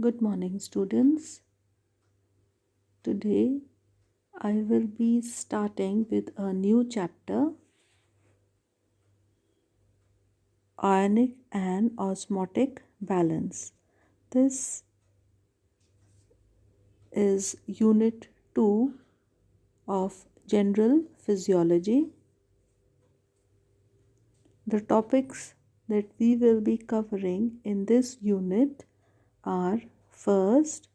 Good morning, students. Today I will be starting with a new chapter, Ionic and Osmotic Balance. This is Unit 2 of General Physiology. The topics that we will be covering in this unit are: first,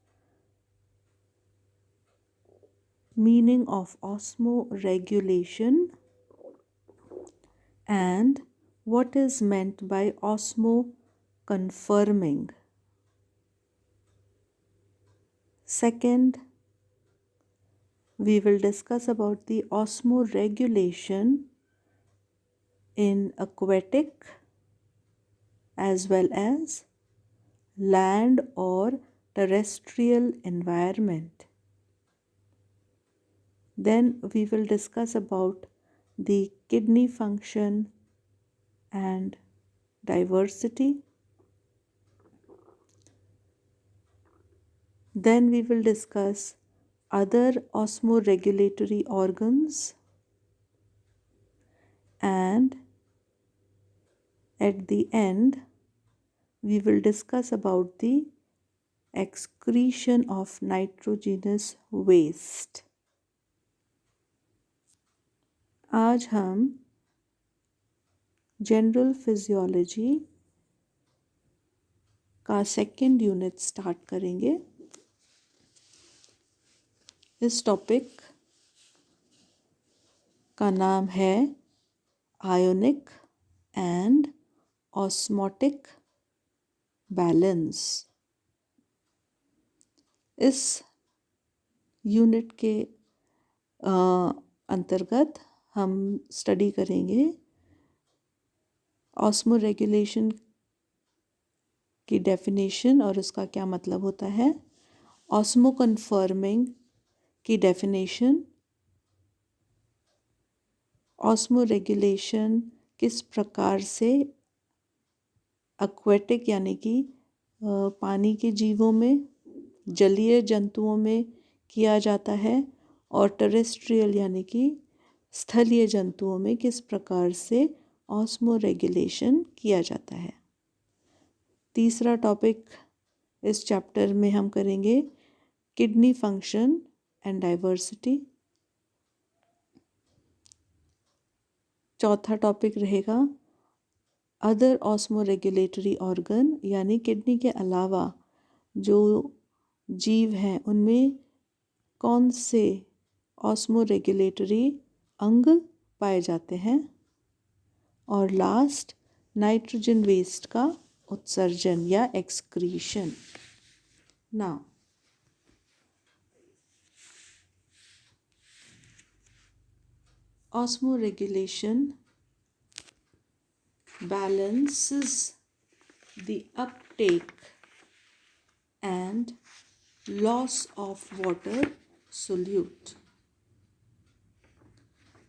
meaning of osmoregulation and what is meant by osmoconfirming. Second, we will discuss about the osmoregulation in aquatic as well as land or terrestrial environment. Then we will discuss about the kidney function and diversity. Then we will discuss other osmoregulatory organs, and at the end we will discuss about the excretion of nitrogenous waste. आज हम general physiology का second unit start करेंगे. इस topic का नाम है ionic and osmotic balance. इस unit के अंतर्गत हम स्टडी करेंगे ऑस्मो रेगुलेशन की डेफिनेशन और उसका क्या मतलब होता है, ऑस्मो कन्फर्मिंग की डेफिनेशन, ऑस्मो रेगुलेशन किस प्रकार से एक्वेटिक यानी कि पानी के जीवों में, जलीय जंतुओं में किया जाता है, और टेरेस्ट्रियल यानी कि स्थलीय जंतुओं में किस प्रकार से ऑस्मो रेगुलेशन किया जाता है. तीसरा टॉपिक इस चैप्टर में हम करेंगे किडनी फंक्शन एंड डाइवर्सिटी. चौथा टॉपिक रहेगा अदर ऑस्मो रेगुलेटरी ऑर्गन, यानी किडनी के अलावा जो जीव हैं उनमें कौन से ऑस्मो रेगुलेटरी अंग पाए जाते हैं. और लास्ट, नाइट्रोजन वेस्ट का उत्सर्जन या excretion. Now osmoregulation balances the uptake and loss of water solute.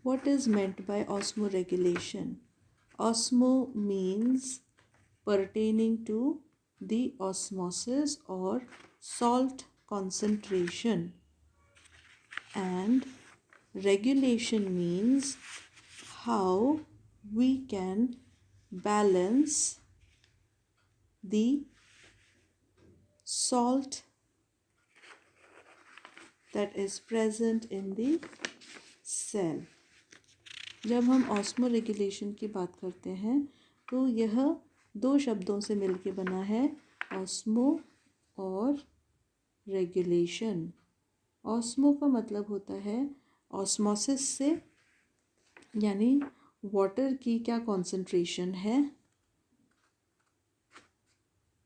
What is meant by osmoregulation? Osmo means pertaining to the osmosis or salt concentration, and regulation means how we can balance the salt that is present in the cell. जब हम osmo regulation की बात करते हैं तो यह दो शब्दों से मिलकर बना है, ऑस्मो और रेगुलेशन. ऑस्मो का मतलब होता है ऑस्मोसिस से, यानी वाटर की क्या कॉन्सेंट्रेशन है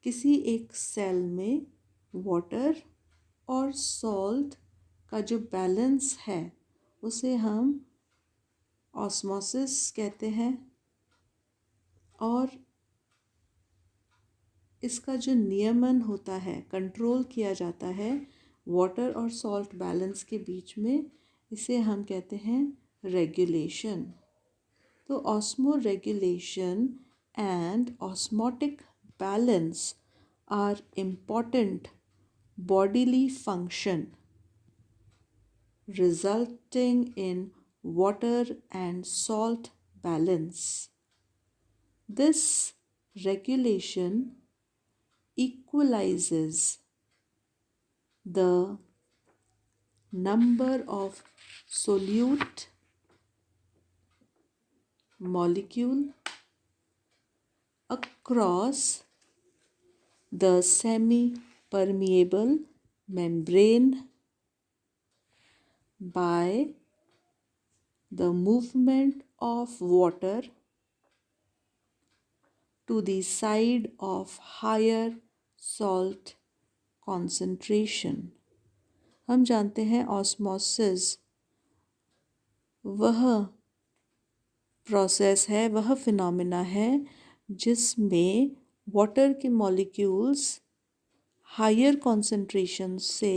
किसी एक सेल में, वाटर और सॉल्ट का जो बैलेंस है उसे हम ऑस्मोसिस कहते हैं. और इसका जो नियमन होता है, कंट्रोल किया जाता है वाटर और सॉल्ट बैलेंस के बीच में, इसे हम कहते हैं रेगुलेशन. तो osmo regulation and osmotic balance are important bodily function resulting in water and salt balance. This regulation equalizes the number of solute molecule across the semi-permeable membrane by the movement of water to the side of higher salt concentration. हम जानते हैं osmosis वह process है, वह phenomena है जिसमें water के molecules higher concentration से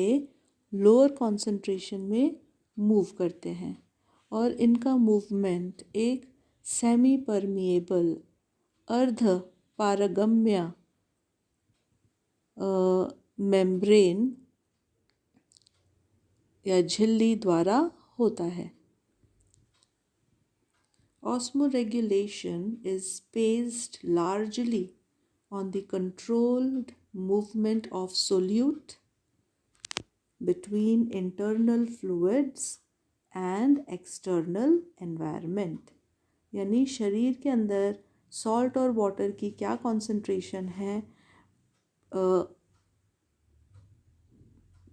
लोअर कॉन्सेंट्रेशन में मूव करते हैं और इनका मूवमेंट एक सेमी परमिएबल अर्ध पारगम्य मेम्ब्रेन या झिल्ली द्वारा होता है. Osmoregulation is based largely on the controlled movement of solute between internal fluids and external environment. यानी शरीर के अंदर सॉल्ट और वाटर की क्या कॉन्सेंट्रेशन है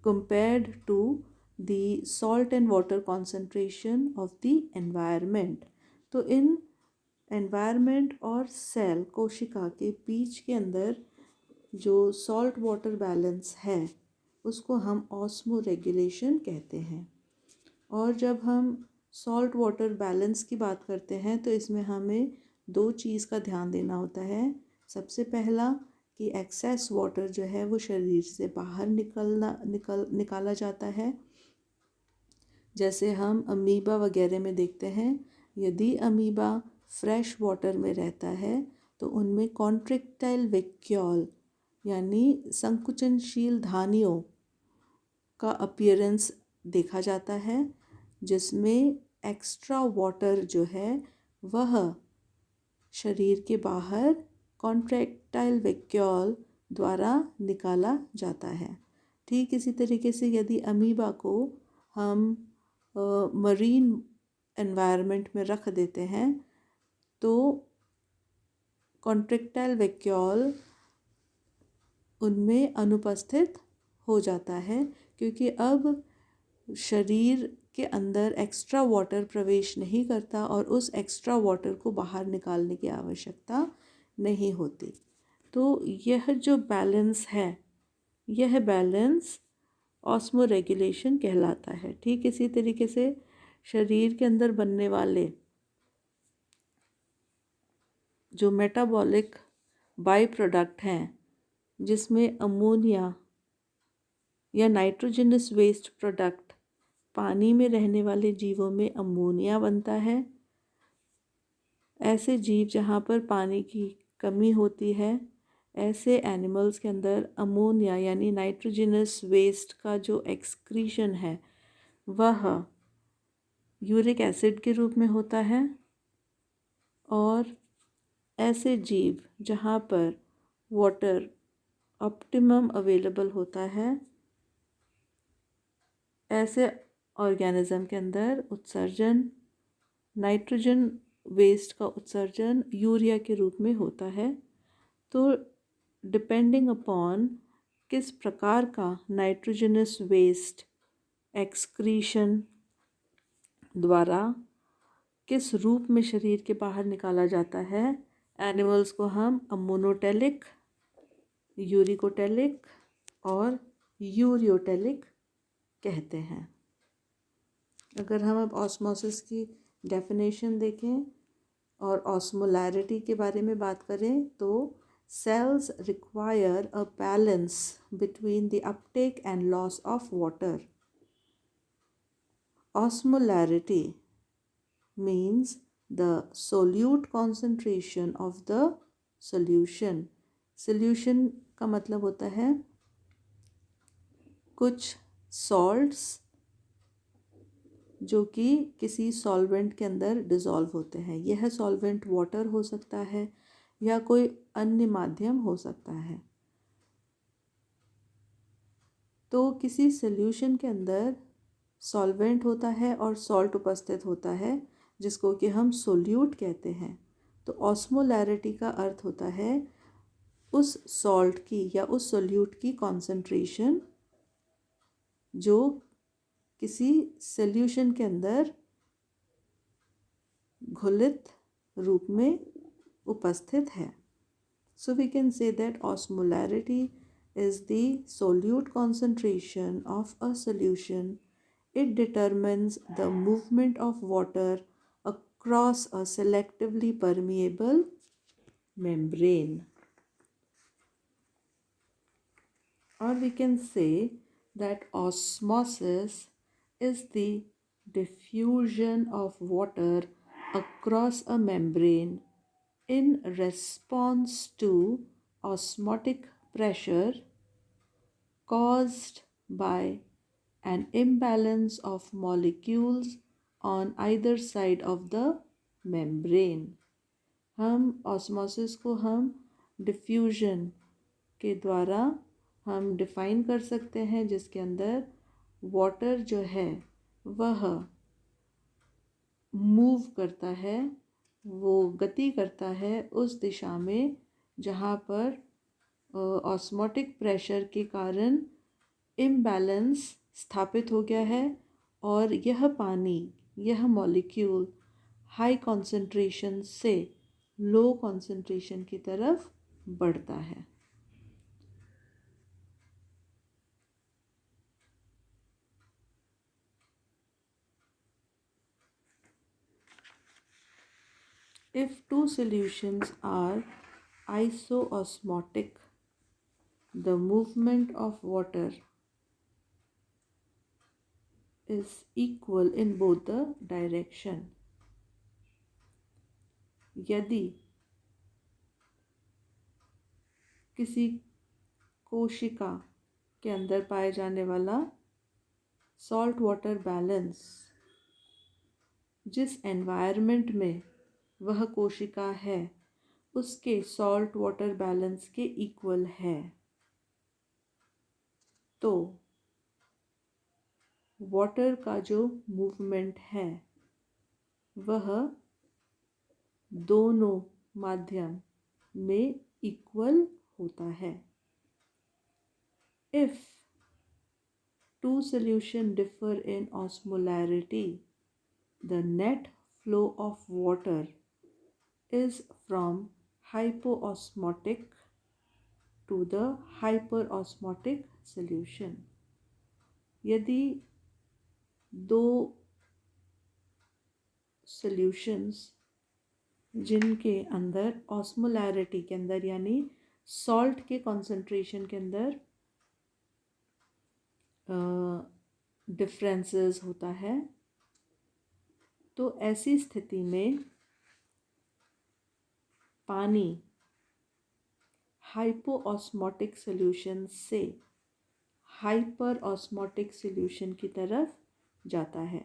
compared to the salt and water concentration of the environment. तो इन एनवायरनमेंट और सेल कोशिका के बीच के अंदर जो सॉल्ट वाटर बैलेंस है उसको हम ऑस्मो रेगुलेशन कहते हैं. और जब हम सॉल्ट वाटर बैलेंस की बात करते हैं तो इसमें हमें दो चीज़ का ध्यान देना होता है. सबसे पहला कि एक्सेस वाटर जो है वो शरीर से बाहर निकाला जाता है. जैसे हम अमीबा वगैरह में देखते हैं, यदि अमीबा फ्रेश वाटर में रहता है तो उनमें कॉन्ट्रैक्टाइल वैक्यूल यानी संकुचनशील धानियों का अपीयरेंस देखा जाता है जिसमें एक्स्ट्रा वाटर जो है वह शरीर के बाहर कॉन्ट्रैक्टाइल वैक्यूल द्वारा निकाला जाता है. ठीक इसी तरीके से यदि अमीबा को हम मरीन एनवायरनमेंट में रख देते हैं तो कॉन्ट्रैक्टाइल वैक्यूल उनमें अनुपस्थित हो जाता है क्योंकि अब शरीर के अंदर एक्स्ट्रा वाटर प्रवेश नहीं करता और उस एक्स्ट्रा वाटर को बाहर निकालने की आवश्यकता नहीं होती. तो यह जो बैलेंस है यह बैलेंस ऑस्मो रेगुलेशन कहलाता है. ठीक इसी तरीके से शरीर के अंदर बनने वाले जो मेटाबॉलिक बाई प्रोडक्ट हैं जिसमें अमोनिया या नाइट्रोजनस वेस्ट प्रोडक्ट पानी में रहने वाले जीवों में अमोनिया बनता है. ऐसे जीव जहाँ पर पानी की कमी होती है ऐसे एनिमल्स के अंदर अमोनिया यानी नाइट्रोजनस वेस्ट का जो एक्सक्रीशन है वह यूरिक एसिड के रूप में होता है. और ऐसे जीव जहाँ पर वाटर ऑप्टिमम अवेलेबल होता है ऐसे ऑर्गेनिज्म के अंदर उत्सर्जन नाइट्रोजन वेस्ट का उत्सर्जन यूरिया के रूप में होता है. तो डिपेंडिंग अपॉन किस प्रकार का नाइट्रोजनस वेस्ट एक्सक्रीशन द्वारा किस रूप में शरीर के बाहर निकाला जाता है एनिमल्स को हम अमोनोटेलिक, यूरिकोटेलिक और यूरियोटेलिक कहते हैं. अगर हम अब ऑस्मोसिस की डेफिनेशन देखें और ऑस्मोलैरिटी के बारे में बात करें तो cells require a balance between the uptake and loss of water. Osmolarity means the solute concentration of the solution. Solution का मतलब होता है कुछ सॉल्ट्स जो कि किसी सॉल्वेंट के अंदर डिज़ोल्व होते हैं। यह सॉल्वेंट वाटर हो सकता है या कोई अन्य माध्यम हो सकता है। तो किसी सॉल्यूशन के अंदर सॉल्वेंट होता है और सॉल्ट उपस्थित होता है जिसको कि हम सोल्यूट कहते हैं। तो ऑस्मोलैरिटी का अर्थ होता है उस सॉल्ट की या उस सोल्यूट की कॉन्सेंट्रेशन जो किसी सॉल्यूशन के अंदर घुलित रूप में उपस्थित है। So we can say that osmolarity is the solute concentration of a solution. It determines the movement of water across a selectively permeable membrane. Or we can say that osmosis is the diffusion of water across a membrane in response to osmotic pressure caused by an imbalance of molecules on either side of the membrane. हम osmosis को हम diffusion के द्वारा हम define कर सकते हैं जिसके अंदर वाटर जो है वह मूव करता है, वो गति करता है उस दिशा में जहाँ पर ऑस्मोटिक प्रेशर के कारण इम्बैलेंस स्थापित हो गया है और यह पानी, यह मॉलिक्यूल हाई कॉन्सेंट्रेशन से लो कॉन्सेंट्रेशन की तरफ बढ़ता है। If two solutions are isoosmotic, the movement of water is equal in both the direction. यदि किसी कोशिका के अंदर पाए जाने वाला सॉल्ट वाटर बैलेंस जिस एनवायरनमेंट में वह कोशिका है उसके सॉल्ट वाटर बैलेंस के इक्वल है, तो वाटर का जो मूवमेंट है वह दोनों माध्यम में इक्वल होता है। If two solutions differ in osmolarity, the net flow of water is from hypoosmotic to the hyperosmotic solution. यदि दो सॉल्यूशंस जिनके अंदर ऑस्मोलैरिटी के अंदर यानी सॉल्ट के कॉन्सेंट्रेशन के अंदर डिफरेंसेस होता है, तो ऐसी स्थिति में पानी हाइपोऑस्मोटिक सॉल्यूशन से हाइपर ऑस्मोटिक सॉल्यूशन की तरफ जाता है।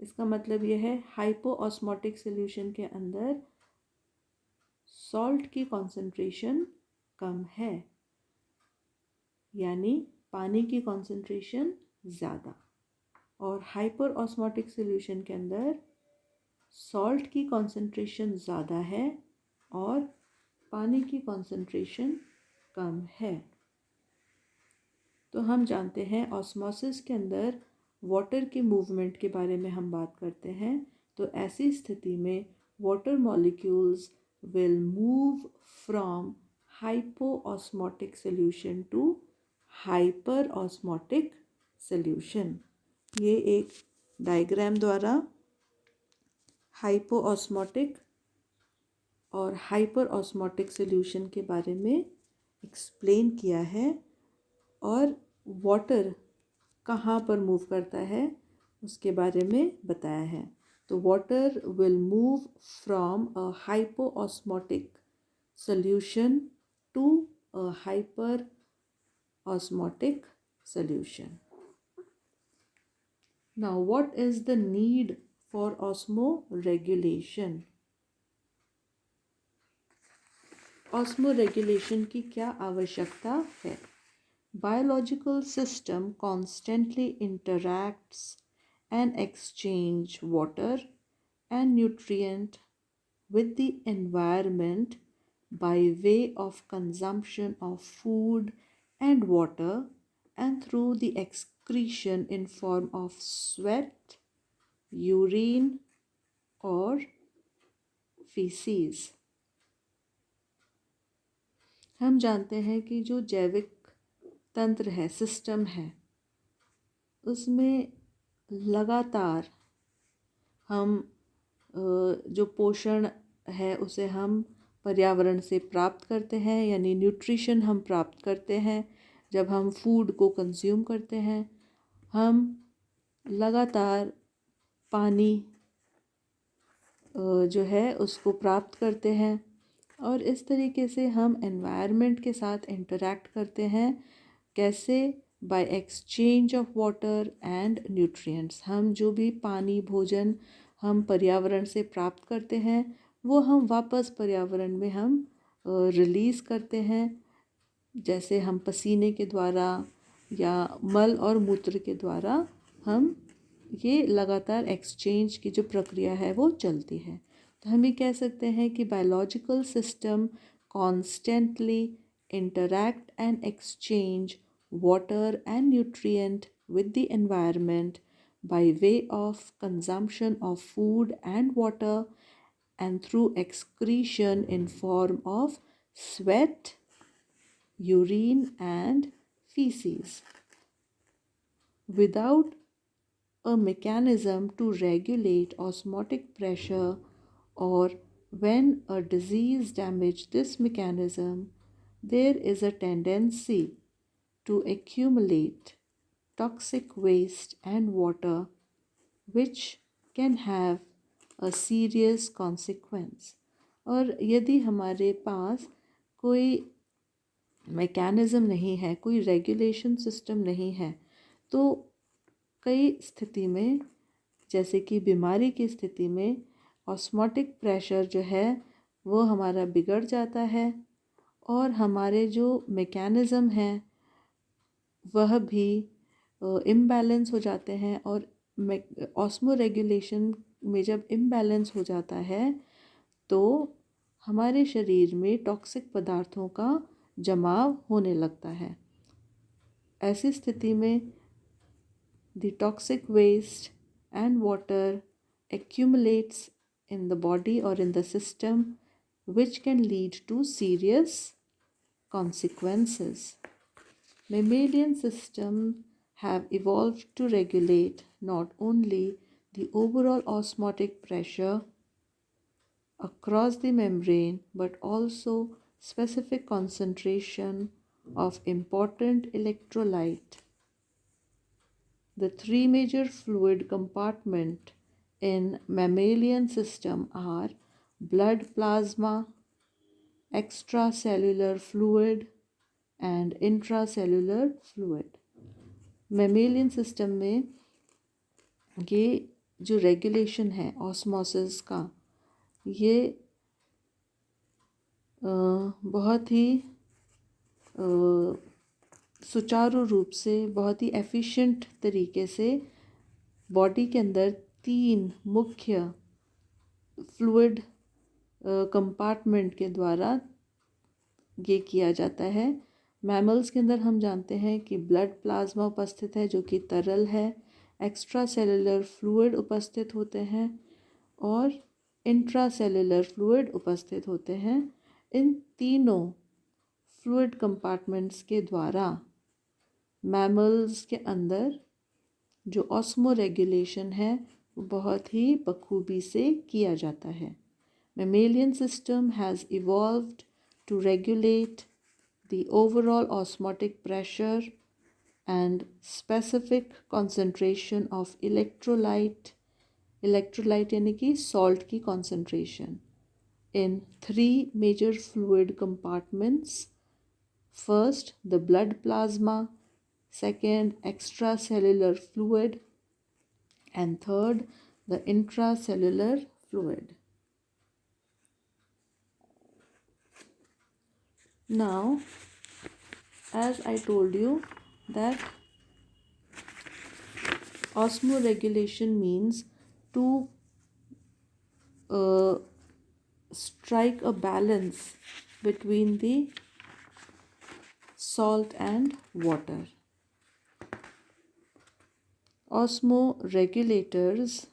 इसका मतलब यह है हाइपोऑस्मोटिक सॉल्यूशन के अंदर सॉल्ट की कॉन्सेंट्रेशन कम है यानी पानी की कॉन्सेंट्रेशन ज़्यादा, और हाइपर ऑस्मोटिक सॉल्यूशन के अंदर सॉल्ट की कॉन्सेंट्रेशन ज़्यादा है और पानी की कॉन्सेंट्रेशन कम है। तो हम जानते हैं ऑस्मोसिस के अंदर वाटर के मूवमेंट के बारे में हम बात करते हैं, तो ऐसी स्थिति में water molecules will move from hypoosmotic solution to hyperosmotic solution. ये एक डायग्राम द्वारा हाइपोऑस्मोटिक और हाइपर ऑस्मोटिक सॉल्यूशन के बारे में एक्सप्लेन किया है और वाटर कहाँ पर मूव करता है उसके बारे में बताया है। तो water will move from a hypoosmotic solution to a hyperosmotic solution. Now, what is the need for osmoregulation? Osmoregulation की क्या आवश्यकता है? Biological system constantly interacts and exchange water and nutrient with the environment by way of consumption of food and water and through the excretion in form of sweat, urine or feces. हम जानते हैं कि जो जैविक तंत्र है, system है, उसमें लगातार हम जो पोषण है उसे हम पर्यावरण से प्राप्त करते हैं, यानी न्यूट्रिशन हम प्राप्त करते हैं। जब हम फूड को कंज्यूम करते हैं, हम लगातार पानी जो है उसको प्राप्त करते हैं और इस तरीके से हम एनवायरनमेंट के साथ इंटरेक्ट करते हैं। कैसे? By exchange of water and nutrients. हम जो भी पानी, भोजन हम पर्यावरण से प्राप्त करते हैं वो हम वापस पर्यावरण में हम रिलीज़ करते हैं, जैसे हम पसीने के द्वारा या मल और मूत्र के द्वारा हम ये लगातार एक्सचेंज की जो प्रक्रिया है वो चलती है। तो हम ये कह सकते हैं कि biological system constantly interact and exchange water and nutrient with the environment by way of consumption of food and water and through excretion in form of sweat, urine and feces. Without a mechanism to regulate osmotic pressure, or when a disease damages this mechanism, there is a tendency to accumulate toxic waste and water which can have a serious consequence. और यदि हमारे पास कोई mechanism नहीं है, कोई regulation system नहीं है, तो कई स्थिति में, जैसे कि बीमारी की स्थिति में, ऑस्मोटिक प्रेशर जो है वो हमारा बिगड़ जाता है और हमारे जो मैकेनिज़्म हैं वह भी इम्बैलेंस हो जाते हैं। और ऑस्मो रेगुलेशन में जब इम्बैलेंस हो जाता है तो हमारे शरीर में टॉक्सिक पदार्थों का जमाव होने लगता है। ऐसी स्थिति में the toxic waste and water accumulates in the body or in the system, which can lead to serious consequences. Mammalian systems have evolved to regulate not only the overall osmotic pressure across the membrane but also specific concentration of important electrolyte. The three major fluid compartments in mammalian system are blood plasma, extracellular fluid and intracellular fluid. Mammalian system में ये जो regulation है osmosis का, ये बहुत ही सुचारू रूप से, बहुत ही एफिशिएंट तरीके से बॉडी के अंदर तीन मुख्य फ्लूइड कंपार्टमेंट के द्वारा ये किया जाता है। मैमल्स के अंदर हम जानते हैं कि ब्लड प्लाज्मा उपस्थित है जो कि तरल है, एक्स्ट्रा सेलुलर फ्लूइड उपस्थित होते हैं और इंट्रासेलुलर फ्लूइड उपस्थित होते हैं। इन तीनों फ्लूइड कंपार्टमेंट्स के द्वारा मैमल्स के अंदर जो ऑस्मो रेगुलेशन है वो बहुत ही बखूबी से किया जाता है। Mammalian system has evolved to regulate the overall osmotic pressure and specific concentration of electrolyte यानी कि salt की concentration in three major fluid compartments. First, the blood plasma, second, extracellular fluid, and third, the intracellular fluid. Now, as I told you that osmoregulation means to uh, strike a balance between the salt and water. Osmoregulators,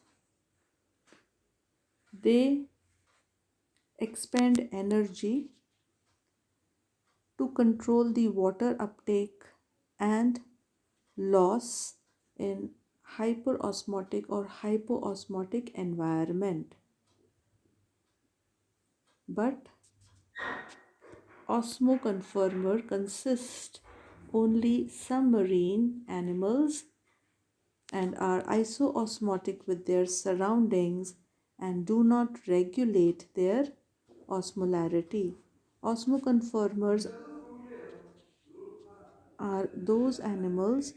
they expend energy to control the water uptake and loss in hyperosmotic or hypoosmotic environment. But osmoconformer consist only some marine animals and are isoosmotic with their surroundings and do not regulate their osmolarity. Osmoconformers are those animals